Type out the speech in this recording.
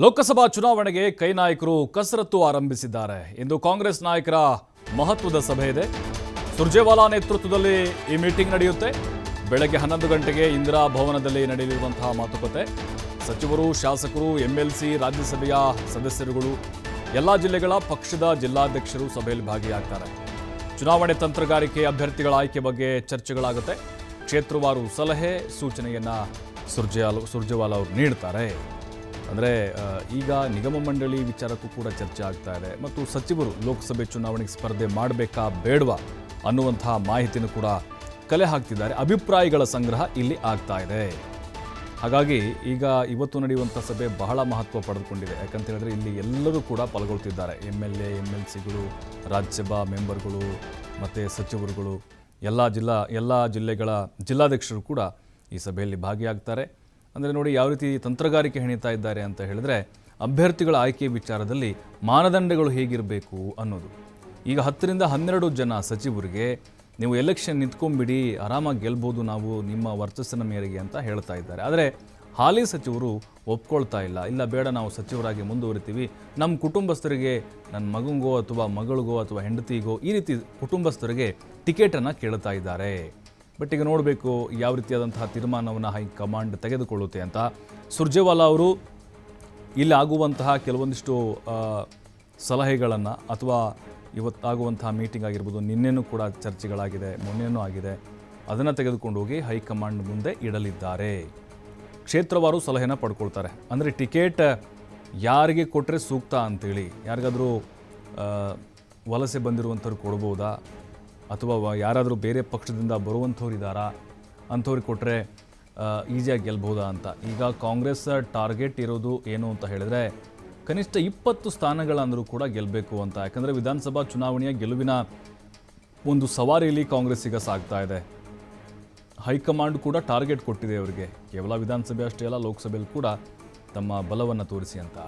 ಲೋಕಸಭಾ ಚುನಾವಣೆಗೆ ಕೈ ನಾಯಕರು ಕಸರತ್ತು ಆರಂಭಿಸಿದ್ದಾರೆ. ಇಂದು ಕಾಂಗ್ರೆಸ್ ನಾಯಕರ ಮಹತ್ವದ ಸಭೆ ಇದೆ. ಸುರ್ಜೇವಾಲಾ ನೇತೃತ್ವದಲ್ಲಿ ಈ ಮೀಟಿಂಗ್ ನಡೆಯುತ್ತೆ. ಬೆಳಗ್ಗೆ 11 ಗಂಟೆಗೆ ಇಂದಿರಾ ಭವನದಲ್ಲಿ ನಡೆಯಲಿರುವಂತಹ ಮಾತುಕತೆ. ಸಚಿವರು, ಶಾಸಕರು, ಎಂಎಲ್ಸಿ, ರಾಜ್ಯಸಭೆಯ ಸದಸ್ಯರುಗಳು, ಎಲ್ಲ ಜಿಲ್ಲೆಗಳ ಪಕ್ಷದ ಜಿಲ್ಲಾಧ್ಯಕ್ಷರು ಸಭೆಯಲ್ಲಿ ಭಾಗಿಯಾಗ್ತಾರೆ. ಚುನಾವಣೆ ತಂತ್ರಗಾರಿಕೆ, ಅಭ್ಯರ್ಥಿಗಳ ಆಯ್ಕೆ ಬಗ್ಗೆ ಚರ್ಚೆಗಳಾಗುತ್ತೆ. ಕ್ಷೇತ್ರವಾರು ಸಲಹೆ, ಸೂಚನೆಯನ್ನು ಸುರ್ಜೇವಾಲಾ ಅವರು ನೀಡ್ತಾರೆ. ಅಂದರೆ ಈಗ ನಿಗಮ ಮಂಡಳಿ ವಿಚಾರಕ್ಕೂ ಕೂಡ ಚರ್ಚೆ ಆಗ್ತಾ ಇದೆ ಮತ್ತು ಸಚಿವರು ಲೋಕಸಭೆ ಚುನಾವಣೆಗೆ ಸ್ಪರ್ಧೆ ಮಾಡಬೇಕಾ ಬೇಡವಾ ಅನ್ನುವಂತಹ ಮಾಹಿತಿನೂ ಕೂಡ ಕಲೆ ಹಾಕ್ತಿದ್ದಾರೆ. ಅಭಿಪ್ರಾಯಗಳ ಸಂಗ್ರಹ ಇಲ್ಲಿ ಆಗ್ತಾ ಇದೆ. ಹಾಗಾಗಿ ಈಗ ಇವತ್ತು ನಡೆಯುವಂಥ ಸಭೆ ಬಹಳ ಮಹತ್ವ ಪಡೆದುಕೊಂಡಿದೆ. ಯಾಕಂತ ಹೇಳಿದ್ರೆ ಇಲ್ಲಿ ಎಲ್ಲರೂ ಕೂಡ ಪಾಲ್ಗೊಳ್ತಿದ್ದಾರೆ. MLA, MLCಗಳು, ರಾಜ್ಯಸಭಾ ಮೆಂಬರ್ಗಳು ಮತ್ತು ಸಚಿವರುಗಳು, ಎಲ್ಲ ಜಿಲ್ಲೆಗಳ ಜಿಲ್ಲಾಧ್ಯಕ್ಷರು ಕೂಡ ಈ ಸಭೆಯಲ್ಲಿ ಭಾಗಿಯಾಗ್ತಾರೆ. ಅಂದರೆ ನೋಡಿ ಯಾವ ರೀತಿ ತಂತ್ರಗಾರಿಕೆ ಹೆಣಿತಾ ಇದ್ದಾರೆ ಅಂತ ಹೇಳಿದ್ರೆ, ಅಭ್ಯರ್ಥಿಗಳ ಆಯ್ಕೆ ವಿಚಾರದಲ್ಲಿ ಮಾನದಂಡಗಳು ಹೇಗಿರಬೇಕು ಅನ್ನೋದು. ಈಗ 10 ರಿಂದ 12 ಜನ ಸಚಿವರಿಗೆ ನೀವು ಎಲೆಕ್ಷನ್ ನಿಂತ್ಕೊಂಡ್ಬಿಡಿ, ಆರಾಮಾಗಿ ಗೆಲ್ಬೋದು ನಾವು ನಿಮ್ಮ ವರ್ಚಸ್ಸಿನ ಮೇರೆಗೆ ಅಂತ ಹೇಳ್ತಾ ಇದ್ದಾರೆ. ಆದರೆ ಹಾಲಿ ಸಚಿವರು ಒಪ್ಕೊಳ್ತಾ ಇಲ್ಲ ಬೇಡ, ನಾವು ಸಚಿವರಾಗಿ ಮುಂದುವರಿತೀವಿ, ನಮ್ಮ ಕುಟುಂಬಸ್ಥರಿಗೆ, ನನ್ನ ಮಗನಿಗೋ ಅಥವಾ ಮಗಳಿಗೋ ಅಥವಾ ಹೆಂಡತಿಗೋ ಈ ರೀತಿ ಕುಟುಂಬಸ್ಥರಿಗೆ ಟಿಕೆಟನ್ನು ಕೇಳ್ತಾ ಇದ್ದಾರೆ. ಬಟ್ ಈಗ ನೋಡಬೇಕು ಯಾವ ರೀತಿಯಾದಂತಹ ತೀರ್ಮಾನವನ್ನು ಹೈಕಮಾಂಡ್ ತೆಗೆದುಕೊಳ್ಳುತ್ತೆ ಅಂತ. ಸುರ್ಜೇವಾಲಾ ಅವರು ಇಲ್ಲಿ ಆಗುವಂತಹ ಕೆಲವೊಂದಿಷ್ಟು ಸಲಹೆಗಳನ್ನು ಅಥವಾ ಇವತ್ತಾಗುವಂತಹ ಮೀಟಿಂಗ್ ಆಗಿರ್ಬೋದು, ನಿನ್ನೆನೂ ಕೂಡ ಚರ್ಚೆಗಳಾಗಿದೆ, ಮೊನ್ನೆನೂ ಆಗಿದೆ, ಅದನ್ನು ತೆಗೆದುಕೊಂಡು ಹೋಗಿ ಹೈಕಮಾಂಡ್ ಮುಂದೆ ಇಡಲಿದ್ದಾರೆ. ಕ್ಷೇತ್ರವಾರು ಸಲಹೆನ ಪಡ್ಕೊಳ್ತಾರೆ. ಅಂದರೆ ಟಿಕೆಟ್ ಯಾರಿಗೆ ಕೊಟ್ಟರೆ ಸೂಕ್ತ ಅಂತೇಳಿ, ಯಾರಿಗಾದರೂ ವಲಸೆ ಬಂದಿರುವಂಥವ್ರು ಕೊಡ್ಬೋದಾ, ಅಥವಾ ಯಾರಾದರೂ ಬೇರೆ ಪಕ್ಷದಿಂದ ಬರುವಂಥವ್ರು ಇದ್ದಾರಾ, ಅಂಥವ್ರಿಗೆ ಕೊಟ್ಟರೆ ಈಸಿಯಾಗಿ ಗೆಲ್ಬೋದಾ ಅಂತ. ಈಗ ಕಾಂಗ್ರೆಸ್ ಟಾರ್ಗೆಟ್ ಇರೋದು ಏನು ಅಂತ ಹೇಳಿದ್ರೆ, ಕನಿಷ್ಠ 20 ಸ್ಥಾನಗಳಂದರೂ ಕೂಡ ಗೆಲ್ಲಬೇಕು ಅಂತ. ಯಾಕಂದರೆ ವಿಧಾನಸಭಾ ಚುನಾವಣೆಯ ಗೆಲುವಿನ ಒಂದು ಸವಾರಿಯಲ್ಲಿ ಕಾಂಗ್ರೆಸ್ ಈಗ ಸಾಗ್ತಾ ಇದೆ. ಹೈಕಮಾಂಡ್ ಕೂಡ ಟಾರ್ಗೆಟ್ ಕೊಟ್ಟಿದೆ ಅವರಿಗೆ, ಕೇವಲ ವಿಧಾನಸಭೆ ಅಷ್ಟೇ ಅಲ್ಲ, ಲೋಕಸಭೆಯಲ್ಲಿ ಕೂಡ ತಮ್ಮ ಬಲವನ್ನು ತೋರಿಸಿ ಅಂತ.